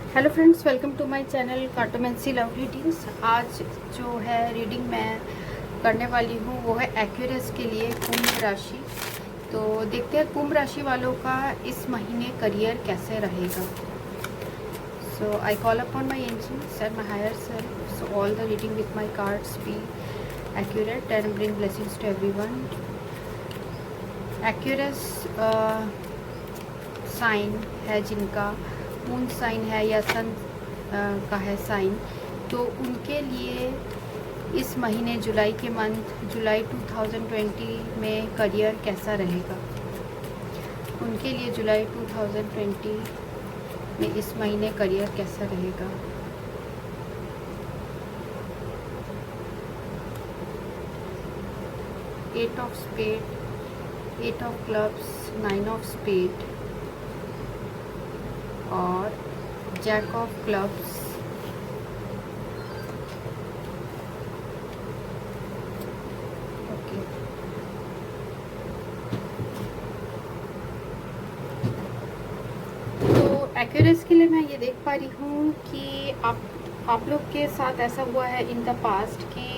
Hello friends, welcome to my channel cartomancy love readings. आज जो है रीडिंग मैं करने वाली हूँ वो है एक्वेरियस के लिए कुंभ राशि। तो देखते हैं कुंभ राशि वालों का इस महीने करियर कैसे रहेगा। So I call upon my angels and my higher self, so all the reading with my cards be accurate and bring blessings to everyone. Aquarius sign है जिनका मून साइन है या सन का है साइन, तो उनके लिए इस महीने जुलाई के मंथ जुलाई 2020 में करियर कैसा रहेगा। उनके लिए जुलाई 2020 में इस महीने करियर कैसा रहेगा। Eight of spade, eight of clubs, nine of spade और जैक ऑफ क्लब्स। ओके, तो एक्वेरियस के लिए मैं ये देख पा रही हूँ कि आप लोग के साथ ऐसा हुआ है इन द पास्ट कि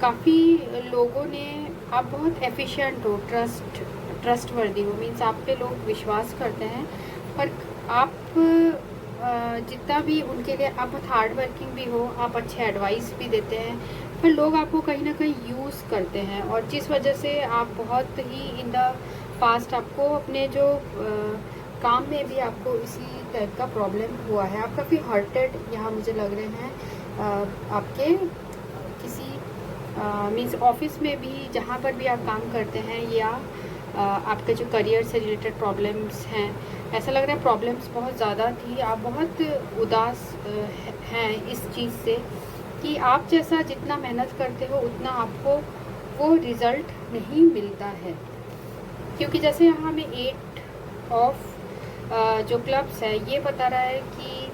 काफ़ी लोगों ने, आप बहुत एफिशिएंट हो, ट्रस्टवर्दी हो, मीन्स आप पे लोग विश्वास करते हैं, पर आप जितना भी उनके लिए आप बहुत हार्ड वर्किंग भी हो, आप अच्छे एडवाइस भी देते हैं, पर लोग आपको कहीं ना कहीं यूज़ करते हैं और जिस वजह से आप बहुत ही इन द पास्ट आपको अपने जो काम में भी आपको इसी टाइप का प्रॉब्लम हुआ है। आप काफ़ी हर्टेड यहाँ मुझे लग रहे हैं आपके किसी मीन्स ऑफिस में भी, जहाँ पर भी आप काम करते हैं, या आपके जो करियर से रिलेटेड प्रॉब्लम्स हैं, ऐसा लग रहा है प्रॉब्लम्स बहुत ज़्यादा थी। आप बहुत उदास हैं इस चीज़ से कि आप जैसा जितना मेहनत करते हो उतना आपको वो रिज़ल्ट नहीं मिलता है, क्योंकि जैसे यहाँ हमें एट ऑफ जो क्लब्स है ये बता रहा है कि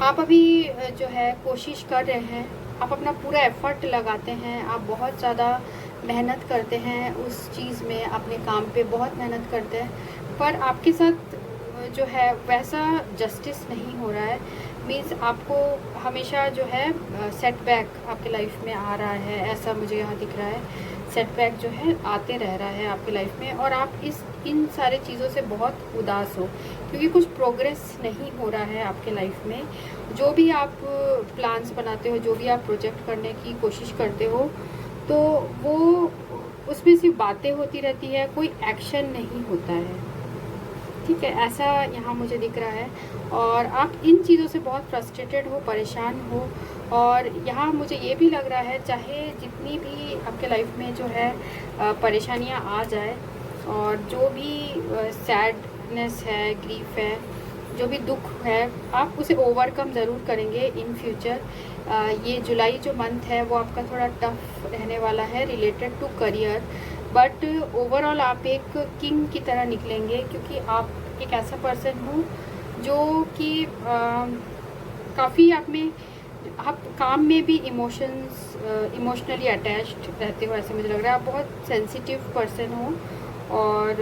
आप अभी जो है कोशिश कर रहे हैं, आप अपना पूरा एफर्ट लगाते हैं, आप बहुत ज़्यादा मेहनत करते हैं उस चीज़ में, अपने काम पे बहुत मेहनत करते हैं, पर आपके साथ जो है वैसा जस्टिस नहीं हो रहा है। मीन्स आपको हमेशा जो है सेटबैक आपके लाइफ में आ रहा है, ऐसा मुझे यहाँ दिख रहा है। सेटबैक जो है आते रह रहा है आपकी लाइफ में और आप इन सारे चीज़ों से बहुत उदास हो, क्योंकि कुछ प्रोग्रेस नहीं हो रहा है आपके लाइफ में। जो भी आप प्लान्स बनाते हो, जो भी आप प्रोजेक्ट करने की कोशिश करते हो, तो वो उसमें सिर्फ बातें होती रहती है, कोई एक्शन नहीं होता है। ठीक है, ऐसा यहाँ मुझे दिख रहा है और आप इन चीज़ों से बहुत फ्रस्ट्रेटेड हो, परेशान हो। और यहाँ मुझे ये भी लग रहा है, चाहे जितनी भी आपके लाइफ में जो है परेशानियाँ आ जाए और जो भी सैडनेस है, ग्रीफ है, जो भी दुख है, आप उसे ओवरकम ज़रूर करेंगे इन फ्यूचर। ये जुलाई जो मंथ है वो आपका थोड़ा टफ रहने वाला है related to career, but overall आप एक किंग की तरह निकलेंगे, क्योंकि आप एक ऐसा पर्सन हो जो कि काफ़ी आप काम में भी इमोशनली अटैच्ड रहते हो, ऐसे मुझे लग रहा है। आप बहुत सेंसिटिव पर्सन हो और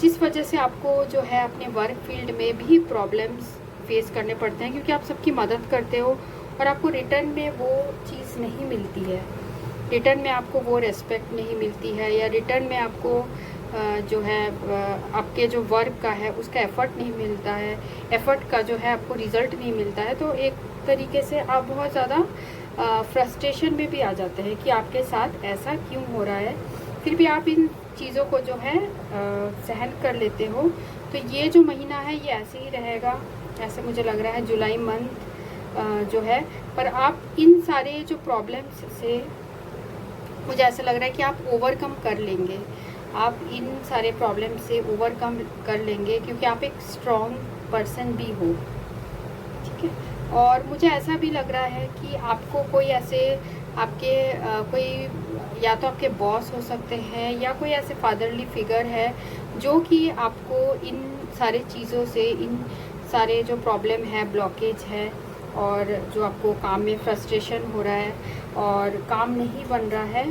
जिस वजह से आपको जो है अपने वर्क फील्ड में भी प्रॉब्लम्स फेस करने पड़ते हैं, क्योंकि आप सबकी मदद करते हो और आपको रिटर्न में वो चीज़ नहीं मिलती है, रिटर्न में आपको वो रेस्पेक्ट नहीं मिलती है, या रिटर्न में आपको जो है आपके जो वर्क का है उसका एफ़र्ट नहीं मिलता है, एफ़र्ट का जो है आपको रिज़ल्ट नहीं मिलता है। तो एक तरीके से आप बहुत ज़्यादा फ्रस्ट्रेशन में भी आ जाते हैं कि आपके साथ ऐसा क्यों हो रहा है, फिर भी आप इन चीज़ों को जो है सहन कर लेते हो। तो ये जो महीना है ये ऐसे ही रहेगा, ऐसे मुझे लग रहा है, जुलाई मंथ जो है। पर आप इन सारे जो प्रॉब्लम्स से, मुझे ऐसा लग रहा है कि आप ओवरकम कर लेंगे, आप इन सारे प्रॉब्लम से ओवरकम कर लेंगे, क्योंकि आप एक स्ट्रॉन्ग पर्सन भी हो। ठीक है, और मुझे ऐसा भी लग रहा है कि आपको कोई ऐसे आपके कोई या तो आपके बॉस हो सकते हैं या कोई ऐसे फादरली फिगर है जो कि आपको इन सारे चीज़ों से, इन सारे जो प्रॉब्लम है, ब्लॉकेज है, और जो आपको काम में फ्रस्ट्रेशन हो रहा है और काम नहीं बन रहा है,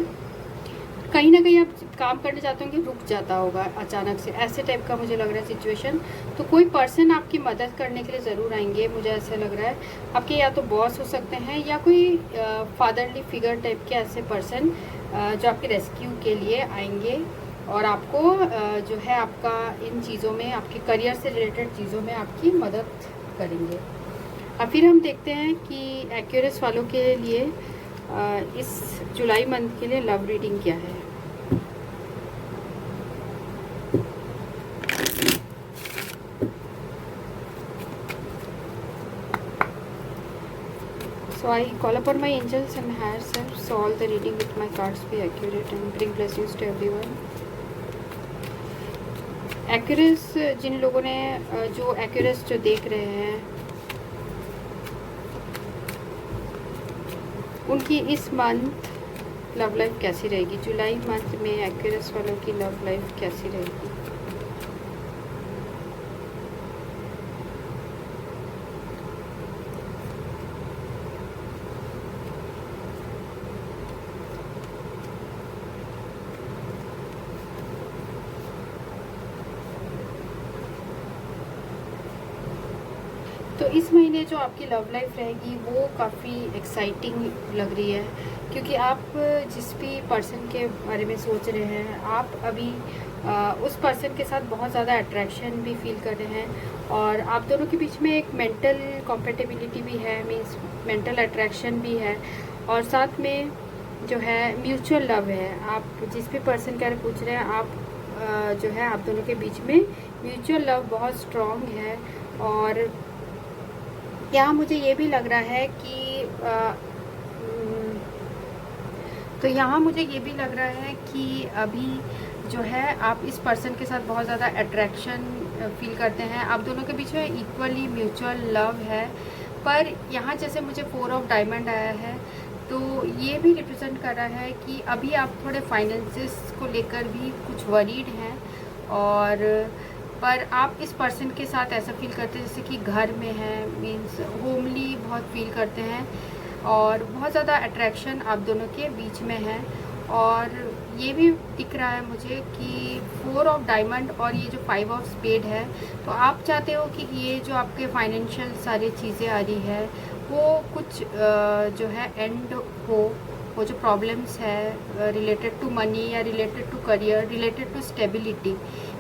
कहीं ना कहीं आप काम करने जाते होंगे, रुक जाता होगा अचानक से, ऐसे टाइप का मुझे लग रहा है सिचुएशन। तो कोई पर्सन आपकी मदद करने के लिए ज़रूर आएंगे, मुझे ऐसा लग रहा है। आपके या तो बॉस हो सकते हैं या कोई फादरली फिगर टाइप के ऐसे पर्सन जो आपके रेस्क्यू के लिए आएंगे और आपको जो है आपका इन चीज़ों में, आपके करियर से रिलेटेड चीज़ों में आपकी मदद करेंगे। अब फिर हम देखते हैं कि एक्वेरियस वालों के लिए इस जुलाई मंथ के लिए लव रीडिंग क्या है। So I call upon my angels and higher self, so all the reading with my cards be accurate and bring blessings to everyone. Aquarius जिन लोगों ने जो एक्वेरियस जो देख रहे हैं, उनकी इस मंथ लव लाइफ कैसी रहेगी? जुलाई मंथ में एक्वेरियस वालों की लव लाइफ कैसी रहेगी? तो इस महीने जो आपकी लव लाइफ रहेगी वो काफ़ी एक्साइटिंग लग रही है, क्योंकि आप जिस भी पर्सन के बारे में सोच रहे हैं, आप अभी उस पर्सन के साथ बहुत ज़्यादा अट्रैक्शन भी फील कर रहे हैं और आप दोनों के बीच में एक मेंटल कॉम्पेटिबिलिटी भी है, मीन्स मेंटल अट्रैक्शन भी है और साथ में जो है म्यूचुअल लव है। आप जिस भी पर्सन के बारे में पूछ रहे हैं, आप जो है आप दोनों के बीच में म्यूचुअल लव बहुत स्ट्रॉन्ग है। और यहाँ मुझे ये भी लग रहा है कि तो यहाँ मुझे ये भी लग रहा है कि अभी जो है आप इस पर्सन के साथ बहुत ज़्यादा अट्रैक्शन फील करते हैं, आप दोनों के बीच में इक्वली म्यूचुअल लव है। पर यहाँ जैसे मुझे 4 ऑफ डायमंड आया है, तो ये भी रिप्रेजेंट कर रहा है कि अभी आप थोड़े फाइनेंसेस को लेकर भी कुछ वरीड हैं, और पर आप इस पर्सन के साथ ऐसा फील करते हैं जैसे कि घर में है, मीन्स होमली बहुत फील करते हैं और बहुत ज़्यादा अट्रैक्शन आप दोनों के बीच में है। और ये भी दिख रहा है मुझे कि 4 ऑफ डायमंड और ये जो 5 ऑफ स्पेड है, तो आप चाहते हो कि ये जो आपके फाइनेंशियल सारी चीज़ें आ रही है वो कुछ जो है एंड हो, वो जो प्रॉब्लम्स है रिलेटेड टू मनी या related to career, related to stability,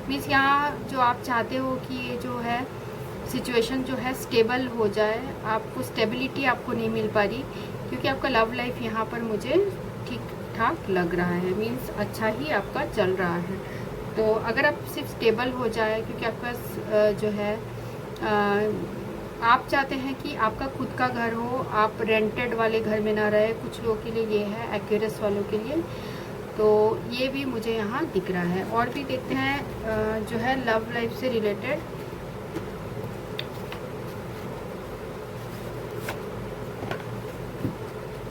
means यहाँ जो आप चाहते हो कि ये जो है सिचुएशन जो है स्टेबल हो जाए, आपको स्टेबिलिटी आपको नहीं मिल पा रही, क्योंकि आपका लव लाइफ यहाँ पर मुझे ठीक ठाक लग रहा है, मीन्स अच्छा ही आपका चल रहा है। तो अगर आप सिर्फ स्टेबल हो जाए, क्योंकि आपका जो है आप चाहते हैं कि आपका खुद का घर हो, आप रेंटेड वाले घर में ना रहे, कुछ लोगों के लिए ये है, एक्वेरियस वालों के लिए। तो ये भी मुझे यहाँ दिख रहा है। और भी देखते हैं जो है लव लाइफ से रिलेटेड।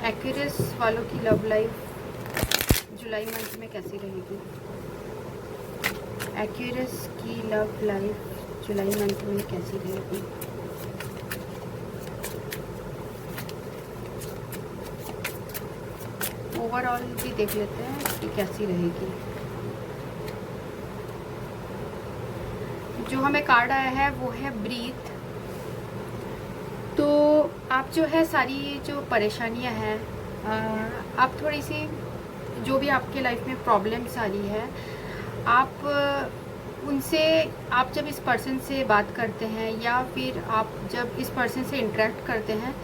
एक्वेरियस वालों की लव लाइफ जुलाई मंथ में कैसी रहेगी? एक्वेरियस की लव लाइफ जुलाई मंथ में कैसी रहेगी? ओवरऑल भी देख लेते हैं कि कैसी रहेगी। जो हमें कार्ड आया है वो है ब्रीथ। तो आप जो है सारी जो परेशानियां हैं, आप थोड़ी सी जो भी आपके लाइफ में प्रॉब्लम्स आ रही है, आप उनसे, आप जब इस पर्सन से बात करते हैं या फिर आप जब इस पर्सन से इंटरेक्ट करते हैं,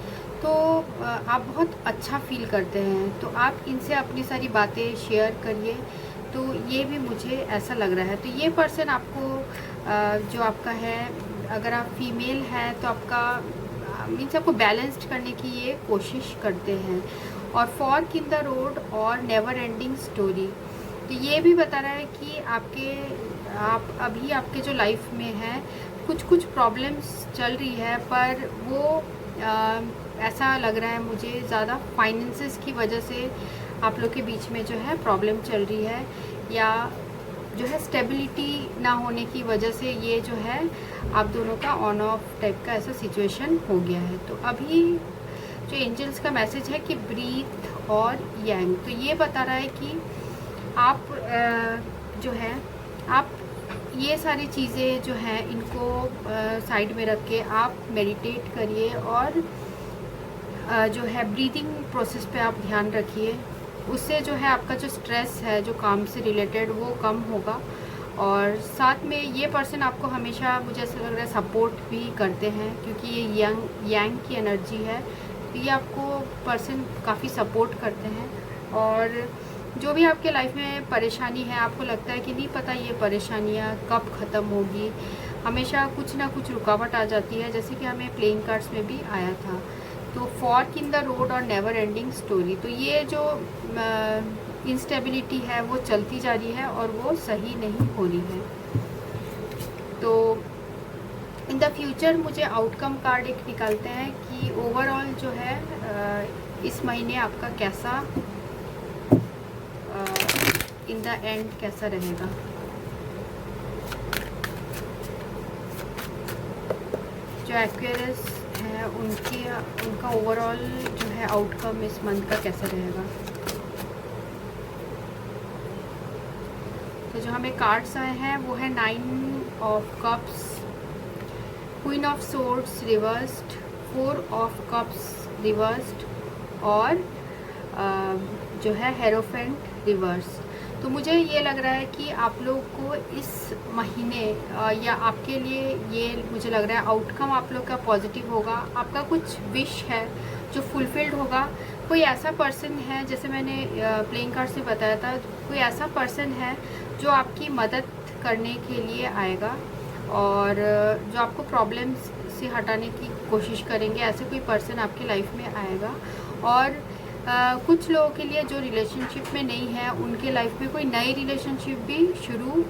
तो आप बहुत अच्छा फील करते हैं। तो आप इनसे अपनी सारी बातें शेयर करिए। तो ये भी मुझे ऐसा लग रहा है। तो ये पर्सन आपको जो आपका है, अगर आप फीमेल हैं तो आपका मीन्स आपको बैलेंस्ड करने की ये कोशिश करते हैं। और फॉर्क इन द रोड और नेवर एंडिंग स्टोरी, तो ये भी बता रहा है कि आप अभी आपके जो लाइफ में है कुछ प्रॉब्लम्स चल रही है, पर वो ऐसा लग रहा है मुझे ज़्यादा फाइनेंसेस की वजह से आप लोग के बीच में जो है प्रॉब्लम चल रही है, या जो है स्टेबिलिटी ना होने की वजह से ये जो है आप दोनों का ऑन ऑफ टाइप का ऐसा सिचुएशन हो गया है। तो अभी जो एंजल्स का मैसेज है कि ब्रीथ और यांग, तो ये बता रहा है कि आप जो है आप ये सारी चीज़ें जो हैं इनको साइड में रख के आप मेडिटेट करिए और जो है ब्रीदिंग प्रोसेस पे आप ध्यान रखिए। उससे जो है आपका जो स्ट्रेस है जो काम से रिलेटेड वो कम होगा। और साथ में ये पर्सन आपको हमेशा मुझे ऐसा लग रहा है सपोर्ट भी करते हैं, क्योंकि ये यांग की एनर्जी है, तो ये आपको पर्सन काफ़ी सपोर्ट करते हैं। और जो भी आपके लाइफ में परेशानी है, आपको लगता है कि नहीं पता ये परेशानियाँ कब ख़त्म होगी, हमेशा कुछ ना कुछ रुकावट आ जाती है, जैसे कि हमें प्लेइंग कार्ड्स में भी आया था। तो फॉर्क इन द रोड और नेवर एंडिंग स्टोरी, तो ये जो इंस्टेबिलिटी है वो चलती जा रही है और वो सही नहीं हो रही है। तो इन द फ्यूचर मुझे आउटकम कार्ड एक निकालते हैं कि ओवरऑल जो है इस महीने आपका कैसा इन द एंड कैसा रहेगा। जो एक्वेरियस है उनका ओवरऑल जो है आउटकम इस मंथ का कैसा रहेगा। तो जो हमें कार्ड्स आए हैं वो है 9 of cups, queen of swords reversed, 4 of cups reversed और जो है हेरोफेंट रिवर्स। तो मुझे ये लग रहा है कि आप लोग को इस महीने या आपके लिए ये मुझे लग रहा है आउटकम आप लोग का पॉजिटिव होगा। आपका कुछ विश है जो फुलफिल्ड होगा। कोई ऐसा पर्सन है, जैसे मैंने प्लेइंग कार्ड से बताया था, कोई ऐसा पर्सन है जो आपकी मदद करने के लिए आएगा और जो आपको प्रॉब्लम्स से हटाने की कोशिश करेंगे, ऐसे कोई पर्सन आपकी लाइफ में आएगा। और कुछ लोगों के लिए जो रिलेशनशिप में नहीं है उनके लाइफ में कोई नई रिलेशनशिप भी शुरू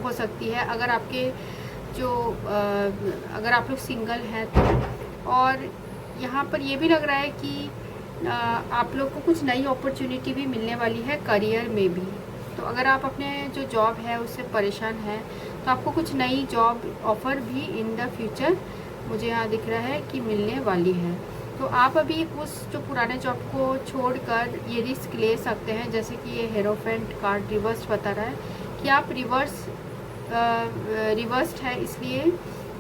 हो सकती है, अगर आपके जो अगर आप लोग सिंगल हैं तो। और यहाँ पर ये भी लग रहा है कि आप लोग को कुछ नई अपॉर्चुनिटी भी मिलने वाली है करियर में भी। तो अगर आप अपने जो जॉब है उससे परेशान हैं तो आपको कुछ नई जॉब ऑफ़र भी इन द फ्यूचर मुझे यहाँ दिख रहा है कि मिलने वाली है। तो आप अभी उस जो पुराने जॉब को छोड़कर ये रिस्क ले सकते हैं, जैसे कि ये हेरोफेंट कार्ड रिवर्स बता रहा है कि आप रिवर्स्ड है, इसलिए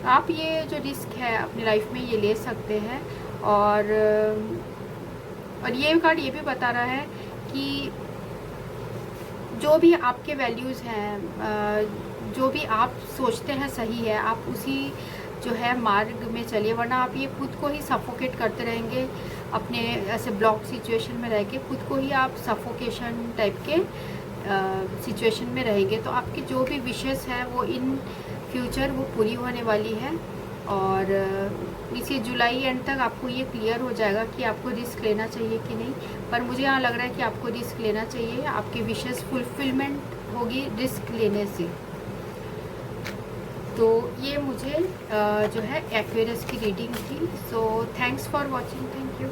आप ये जो रिस्क है अपनी लाइफ में ये ले सकते हैं। और ये कार्ड ये भी बता रहा है कि जो भी आपके वैल्यूज़ हैं, जो भी आप सोचते हैं सही है, आप उसी जो है मार्ग में चलिए, वरना आप ये खुद को ही सफोकेट करते रहेंगे अपने ऐसे ब्लॉक सिचुएशन में रह के, खुद को ही आप सफोकेशन टाइप के सिचुएशन में रहेंगे। तो आपकी जो भी विशेस हैं वो इन फ्यूचर वो पूरी होने वाली है। और इसी जुलाई एंड तक आपको ये क्लियर हो जाएगा कि आपको रिस्क लेना चाहिए कि नहीं। पर मुझे यहाँ लग रहा है कि आपको रिस्क लेना चाहिए, आपकी विशेस फुलफिलमेंट होगी रिस्क लेने से। तो ये मुझे जो है एक्वेरियस की रीडिंग थी। So thanks for watching, thank you.